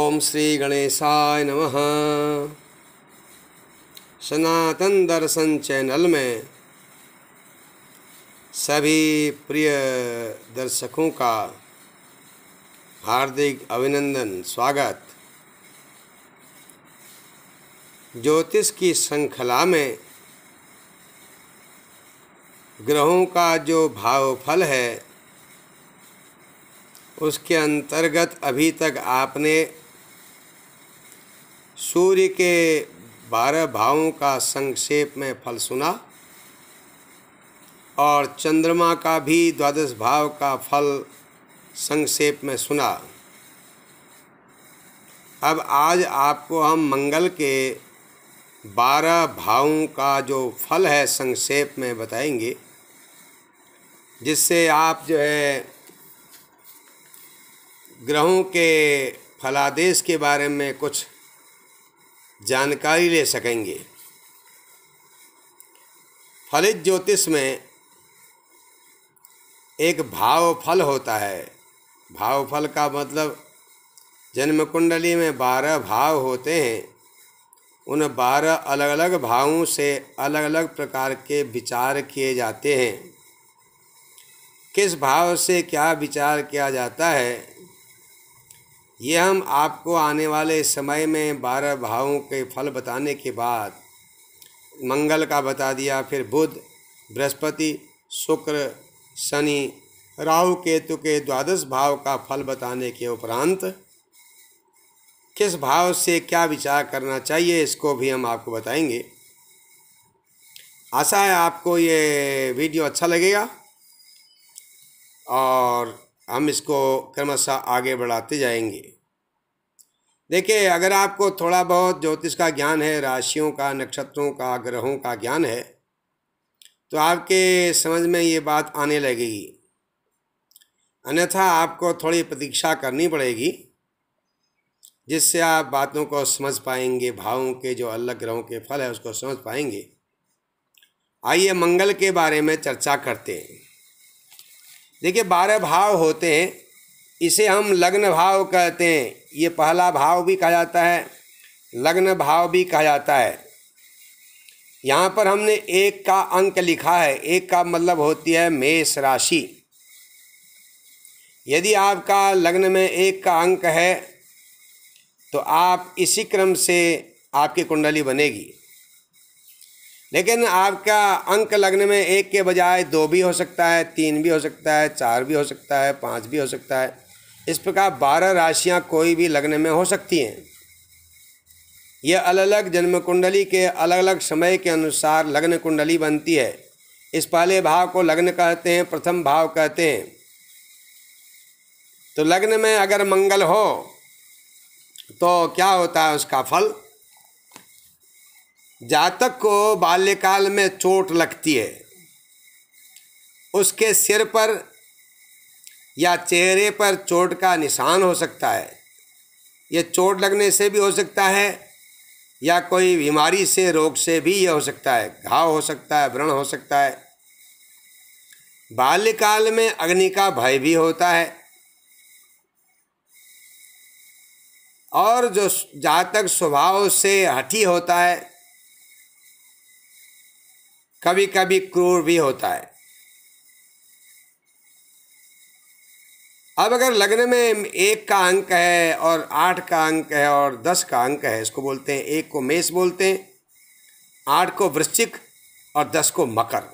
ओम श्री गणेशाय नमः। सनातन दर्शन चैनल में सभी प्रिय दर्शकों का हार्दिक अभिनंदन, स्वागत। ज्योतिष की श्रृंखला में ग्रहों का जो भावफल है उसके अंतर्गत अभी तक आपने सूर्य के 12 भावों का संक्षेप में फल सुना और चंद्रमा का भी 12 भाव का फल संक्षेप में सुना। अब आज आपको हम मंगल के 12 भावों का जो फल है संक्षेप में बताएंगे, जिससे आप जो है ग्रहों के फलादेश के बारे में कुछ जानकारी ले सकेंगे। फलित ज्योतिष में एक भाव फल होता है। भाव फल का मतलब जन्म कुंडली में 12 भाव होते हैं। उन 12 अलग अलग भावों से अलग अलग प्रकार के विचार किए जाते हैं। किस भाव से क्या विचार किया जाता है, ये हम आपको आने वाले समय में 12 भावों के फल बताने के बाद मंगल का बता दिया, फिर बुध, बृहस्पति, शुक्र, शनि, राहु, केतु के 12 भाव का फल बताने के उपरांत किस भाव से क्या विचार करना चाहिए इसको भी हम आपको बताएंगे। आशा है आपको ये वीडियो अच्छा लगेगा और हम इसको क्रमशः आगे बढ़ाते जाएंगे। देखिए, अगर आपको थोड़ा बहुत ज्योतिष का ज्ञान है, राशियों का, नक्षत्रों का, ग्रहों का ज्ञान है, तो आपके समझ में ये बात आने लगेगी। अन्यथा आपको थोड़ी प्रतीक्षा करनी पड़ेगी, जिससे आप बातों को समझ पाएंगे, भावों के जो अलग ग्रहों के फल है उसको समझ पाएंगे। आइए मंगल के बारे में चर्चा करते हैं। देखिए, 12 भाव होते हैं, इसे हम लग्न भाव कहते हैं। ये पहला भाव भी कहा जाता है, लग्न भाव भी कहा जाता है। यहाँ पर हमने 1 का अंक लिखा है। 1 का मतलब होती है मेष राशि। यदि आपका लग्न में 1 का अंक है तो आप इसी क्रम से आपकी कुंडली बनेगी। लेकिन आपका अंक लग्न में 1 के बजाय 2 भी हो सकता है, 3 भी हो सकता है, 4 भी हो सकता है, 5 भी हो सकता है। इस प्रकार 12 राशियां कोई भी लग्न में हो सकती हैं। यह अलग अलग जन्म कुंडली के अलग अलग समय के अनुसार लग्न कुंडली बनती है। इस पहले भाव को लग्न कहते हैं, प्रथम भाव कहते हैं। तो लग्न में अगर मंगल हो तो क्या होता है उसका फल? जातक को बाल्यकाल में चोट लगती है। उसके सिर पर या चेहरे पर चोट का निशान हो सकता है। ये चोट लगने से भी हो सकता है या कोई बीमारी से, रोग से भी ये हो सकता है। घाव हो सकता है, व्रण हो सकता है। बाल्यकाल में अग्नि का भय भी होता है। और जो जातक स्वभाव से हठी होता है, कभी कभी क्रूर भी होता है। अब अगर लग्न में 1 का अंक है और 8 का अंक है और 10 का अंक है, इसको बोलते हैं, 1 को मेष बोलते हैं, 8 को वृश्चिक और 10 को मकर।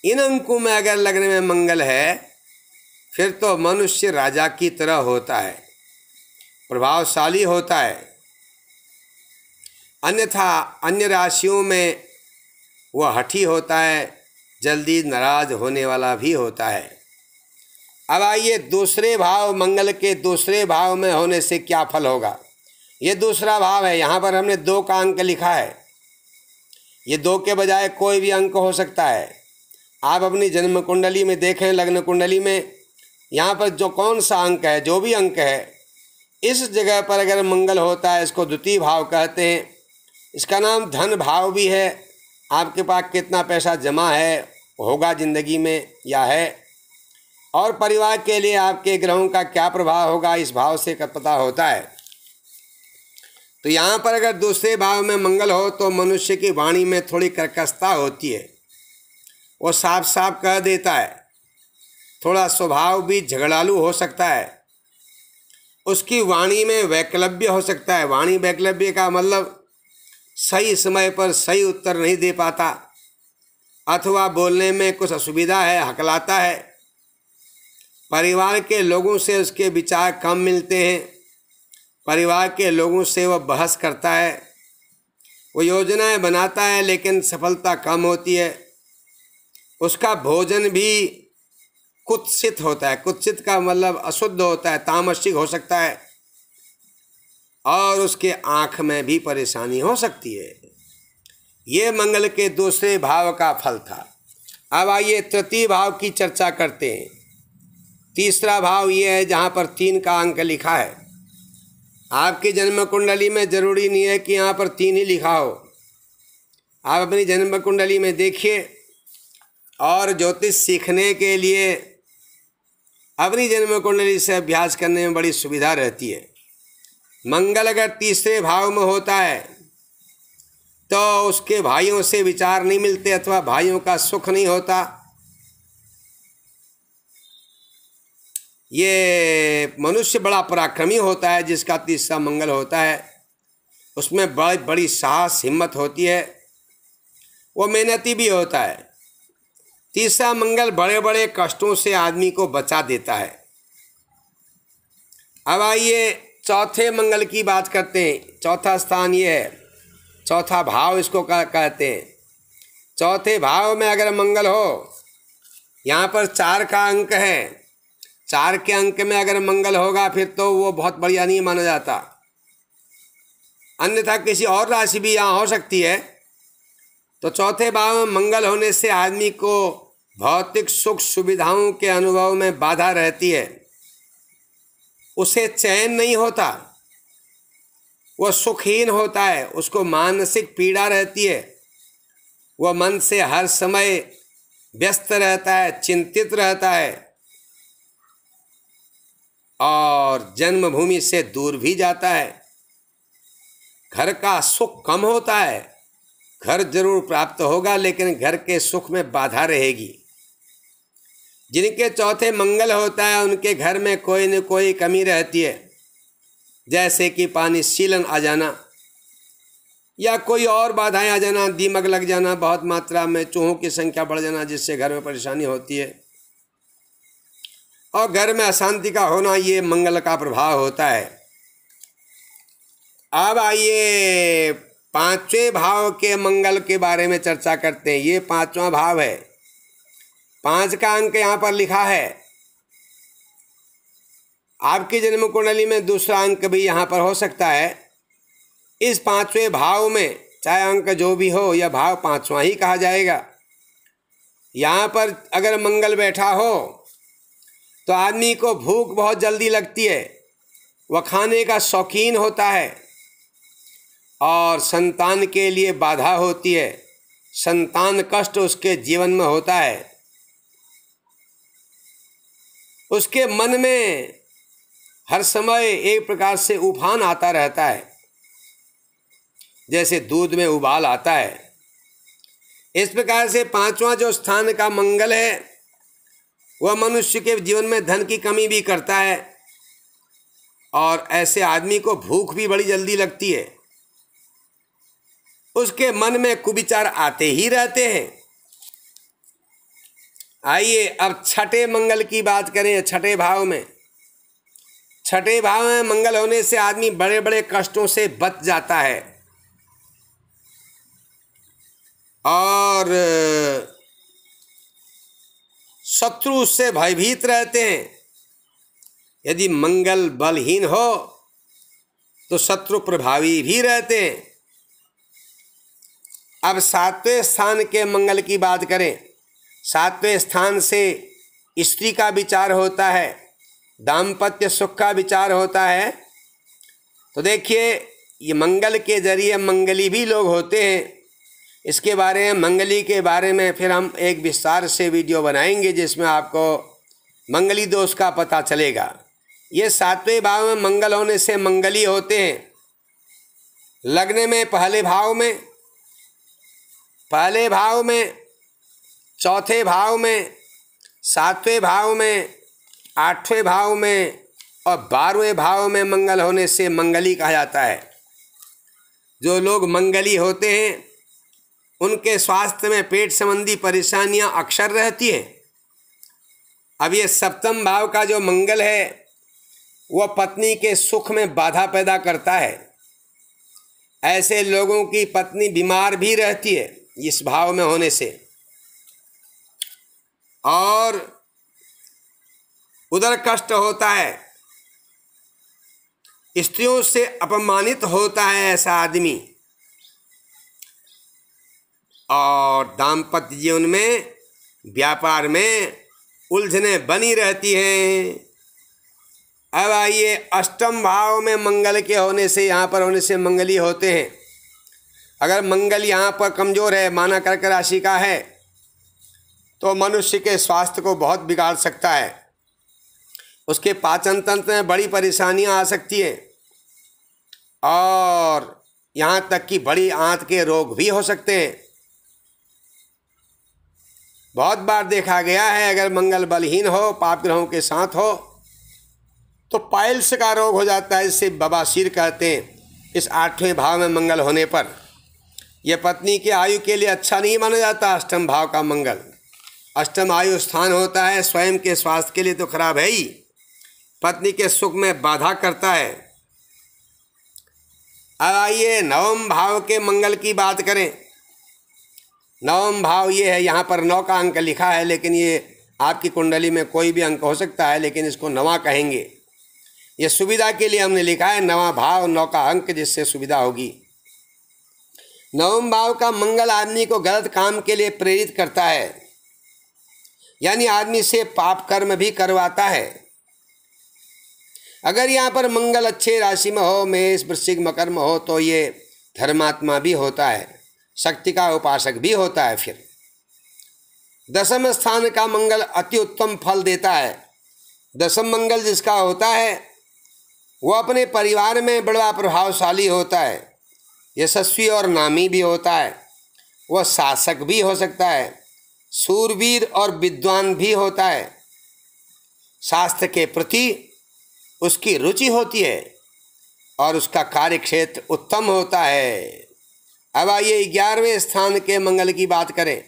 इन अंकों में अगर लग्न में मंगल है फिर तो मनुष्य राजा की तरह होता है, प्रभावशाली होता है। अन्यथा अन्य राशियों में वह हठी होता है, जल्दी नाराज होने वाला भी होता है। अब आइए, दूसरे भाव, मंगल के दूसरे भाव में होने से क्या फल होगा। ये दूसरा भाव है। यहाँ पर हमने 2 का अंक लिखा है। ये 2 के बजाय कोई भी अंक हो सकता है। आप अपनी जन्म कुंडली में देखें, लग्न कुंडली में यहाँ पर जो कौन सा अंक है, जो भी अंक है, इस जगह पर अगर मंगल होता है, इसको द्वितीय भाव कहते हैं। इसका नाम धन भाव भी है। आपके पास कितना पैसा जमा है, होगा ज़िंदगी में या है, और परिवार के लिए आपके ग्रहों का क्या प्रभाव होगा, इस भाव से पता होता है। तो यहाँ पर अगर दूसरे भाव में मंगल हो तो मनुष्य की वाणी में थोड़ी कर्कशता होती है, वो साफ साफ कह देता है, थोड़ा स्वभाव भी झगड़ालू हो सकता है, उसकी वाणी में वैकल्प्य हो सकता है। वाणी वैकल्प्य का मतलब सही समय पर सही उत्तर नहीं दे पाता, अथवा बोलने में कुछ असुविधा है, हकलाता है। परिवार के लोगों से उसके विचार कम मिलते हैं, परिवार के लोगों से वह बहस करता है, वो योजनाएं बनाता है लेकिन सफलता कम होती है। उसका भोजन भी कुत्सित होता है, कुत्सित का मतलब अशुद्ध होता है, तामसिक हो सकता है, और उसके आँख में भी परेशानी हो सकती है। ये मंगल के दूसरे भाव का फल था। अब आइए तृतीय भाव की चर्चा करते हैं। तीसरा भाव ये है जहाँ पर 3 का अंक लिखा है। आपकी जन्म कुंडली में ज़रूरी नहीं है कि यहाँ पर 3 ही लिखा हो। आप अपनी जन्म कुंडली में देखिए, और ज्योतिष सीखने के लिए अपनी जन्म कुंडली से अभ्यास करने में बड़ी सुविधा रहती है। मंगल अगर तीसरे भाव में होता है तो उसके भाइयों से विचार नहीं मिलते, अथवा भाइयों का सुख नहीं होता। ये मनुष्य बड़ा पराक्रमी होता है जिसका तीसरा मंगल होता है, उसमें बड़ी बड़ी साहस हिम्मत होती है, वो मेहनती भी होता है। तीसरा मंगल बड़े बड़े कष्टों से आदमी को बचा देता है। अब आइए चौथे मंगल की बात करते हैं। चौथा स्थान ये है, चौथा भाव इसको कहते हैं। चौथे भाव में अगर मंगल हो, यहाँ पर 4 का अंक है, 4 के अंक में अगर मंगल होगा फिर तो वो बहुत बढ़िया नहीं माना जाता। अन्यथा किसी और राशि भी यहाँ हो सकती है। तो चौथे भाव में मंगल होने से आदमी को भौतिक सुख सुविधाओं के अनुभव में बाधा रहती है, उसे चैन नहीं होता, वह सुखहीन होता है, उसको मानसिक पीड़ा रहती है, वह मन से हर समय व्यस्त रहता है, चिंतित रहता है, और जन्मभूमि से दूर भी जाता है। घर का सुख कम होता है, घर जरूर प्राप्त होगा लेकिन घर के सुख में बाधा रहेगी। जिनके चौथे मंगल होता है उनके घर में कोई न कोई कमी रहती है, जैसे कि पानी सीलन आ जाना या कोई और बाधाएं आ जाना, दीमक लग जाना, बहुत मात्रा में चूहों की संख्या बढ़ जाना, जिससे घर में परेशानी होती है, और घर में अशांति का होना, ये मंगल का प्रभाव होता है। अब आइए 5वें भाव के मंगल के बारे में चर्चा करते हैं। ये 5वां भाव है, 5 का अंक यहाँ पर लिखा है। आपकी जन्म कुंडली में दूसरा अंक भी यहाँ पर हो सकता है। इस 5वें भाव में चाहे अंक जो भी हो, यह भाव 5वां ही कहा जाएगा। यहाँ पर अगर मंगल बैठा हो तो आदमी को भूख बहुत जल्दी लगती है, वह खाने का शौकीन होता है, और संतान के लिए बाधा होती है, संतान कष्ट उसके जीवन में होता है। उसके मन में हर समय एक प्रकार से उफान आता रहता है, जैसे दूध में उबाल आता है। इस प्रकार से 5वां जो स्थान का मंगल है वह मनुष्य के जीवन में धन की कमी भी करता है, और ऐसे आदमी को भूख भी बड़ी जल्दी लगती है। उसके मन में कुविचार आते ही रहते हैं। आइए अब 6ठे मंगल की बात करें। 6ठे भाव में, 6ठे भाव में मंगल होने से आदमी बड़े बड़े कष्टों से बच जाता है, और शत्रु उससे भयभीत रहते हैं। यदि मंगल बलहीन हो तो शत्रु प्रभावी भी रहते हैं। अब 7वें स्थान के मंगल की बात करें। 7वें स्थान से स्त्री का विचार होता है, दाम्पत्य सुख का विचार होता है। तो देखिए, ये मंगल के जरिए मंगली भी लोग होते हैं। इसके बारे में, मंगली के बारे में फिर हम एक विस्तार से वीडियो बनाएंगे जिसमें आपको मंगली दोष का पता चलेगा। ये 7वें भाव में मंगल होने से मंगली होते हैं, लग्न में पहले भाव में, चौथे भाव में, सातवें भाव में, आठवें भाव में और 12वें भाव में मंगल होने से मंगली कहा जाता है। जो लोग मंगली होते हैं उनके स्वास्थ्य में पेट संबंधी परेशानियां अक्सर रहती हैं। अब ये सप्तम भाव का जो मंगल है वह पत्नी के सुख में बाधा पैदा करता है। ऐसे लोगों की पत्नी बीमार भी रहती है इस भाव में होने से, और उधर कष्ट होता है, स्त्रियों से अपमानित होता है ऐसा आदमी, और दाम्पत्य जीवन में, व्यापार में उलझने बनी रहती हैं। अब आइए, अष्टम भाव में मंगल के होने से, यहाँ पर होने से मंगली होते हैं। अगर मंगल यहाँ पर कमज़ोर है, माना कर्क राशि का है, तो मनुष्य के स्वास्थ्य को बहुत बिगाड़ सकता है। उसके पाचन तंत्र में बड़ी परेशानियाँ आ सकती हैं, और यहाँ तक कि बड़ी आंत के रोग भी हो सकते हैं। बहुत बार देखा गया है, अगर मंगल बलहीन हो, पाप ग्रहों के साथ हो, तो पाइल्स का रोग हो जाता है, जिसे बवासीर कहते हैं। इस 8वें भाव में मंगल होने पर यह पत्नी के आयु के लिए अच्छा नहीं माना जाता। अष्टम भाव का मंगल, अष्टम आयु स्थान होता है, स्वयं के स्वास्थ्य के लिए तो खराब है ही, पत्नी के सुख में बाधा करता है। अब आइए, नवम भाव के मंगल की बात करें। नवम भाव ये है, यहाँ पर 9 का अंक लिखा है, लेकिन ये आपकी कुंडली में कोई भी अंक हो सकता है, लेकिन इसको नवा कहेंगे। ये सुविधा के लिए हमने लिखा है नवा भाव, 9 का अंक, जिससे सुविधा होगी। नवम भाव का मंगल आदमी को गलत काम के लिए प्रेरित करता है, यानी आदमी से पाप कर्म भी करवाता है। अगर यहाँ पर मंगल अच्छे राशि में हो, मेष वृश्चिक मकर में हो, तो ये धर्मात्मा भी होता है, शक्ति का उपासक भी होता है। फिर दसम स्थान का मंगल अति उत्तम फल देता है। दसम मंगल जिसका होता है वो अपने परिवार में बड़ा प्रभावशाली होता है, यशस्वी और नामी भी होता है। वह शासक भी हो सकता है, शूरवीर और विद्वान भी होता है। शास्त्र के प्रति उसकी रुचि होती है और उसका कार्य क्षेत्र उत्तम होता है। अब आइए 11वें स्थान के मंगल की बात करें।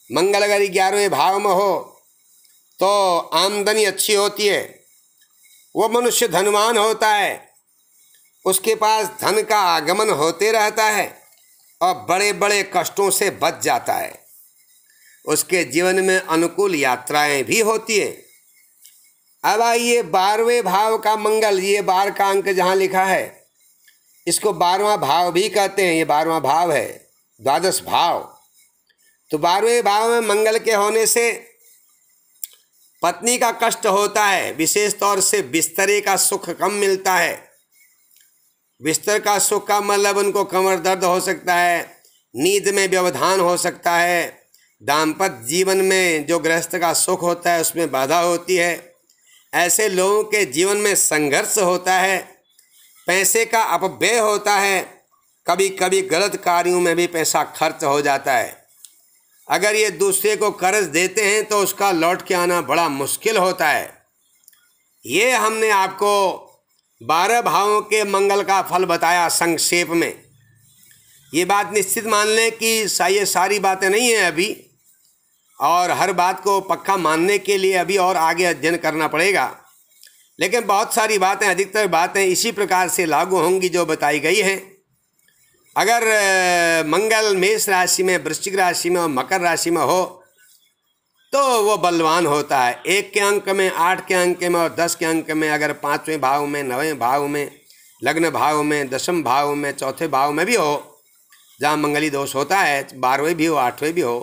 मंगल अगर 11वें भाव में हो तो आमदनी अच्छी होती है, वो मनुष्य धनवान होता है, उसके पास धन का आगमन होते रहता है और बड़े बड़े कष्टों से बच जाता है। उसके जीवन में अनुकूल यात्राएं भी होती हैं। अब आइए 12वें भाव का मंगल, ये 12 का अंक जहाँ लिखा है इसको 12वां भाव भी कहते हैं। ये 12वां भाव है, द्वादश भाव। तो 12वें भाव में मंगल के होने से पत्नी का कष्ट होता है, विशेष तौर से बिस्तरे का सुख कम मिलता है। बिस्तर का सुख का मतलब उनको कमर दर्द हो सकता है, नींद में व्यवधान हो सकता है, दाम्पत्य जीवन में जो गृहस्थ का सुख होता है उसमें बाधा होती है। ऐसे लोगों के जीवन में संघर्ष होता है, पैसे का अपव्यय होता है, कभी कभी गलत कार्यों में भी पैसा खर्च हो जाता है। अगर ये दूसरे को कर्ज देते हैं तो उसका लौट के आना बड़ा मुश्किल होता है। ये हमने आपको 12 भावों के मंगल का फल बताया संक्षेप में। ये बात निश्चित मान लें कि ये सारी बातें नहीं हैं अभी, और हर बात को पक्का मानने के लिए अभी और आगे अध्ययन करना पड़ेगा। लेकिन बहुत सारी बातें, अधिकतर बातें इसी प्रकार से लागू होंगी जो बताई गई हैं। अगर मंगल मेष राशि में, वृश्चिक राशि में और मकर राशि में हो तो वो बलवान होता है। 1 के अंक में, 8 के अंक में और 10 के अंक में। अगर 5वें भाव में, 9वें भाव में, लग्न भाव में, दशम भाव में, चौथे भाव में भी हो, जहाँ मंगली दोष होता है, 12वें भी हो, 8वें भी हो,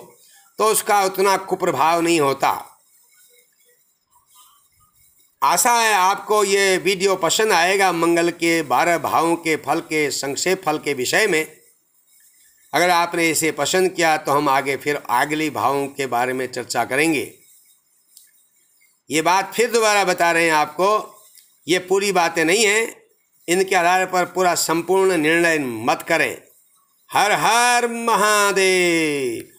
तो उसका उतना कुप्रभाव नहीं होता। आशा है आपको ये वीडियो पसंद आएगा मंगल के 12 भावों के फल के संक्षेप फल के विषय में। अगर आपने इसे पसंद किया तो हम आगे फिर अगली भावों के बारे में चर्चा करेंगे। ये बात फिर दोबारा बता रहे हैं आपको, ये पूरी बातें नहीं हैं, इनके आधार पर पूरा संपूर्ण निर्णय मत करें। हर हर महादेव।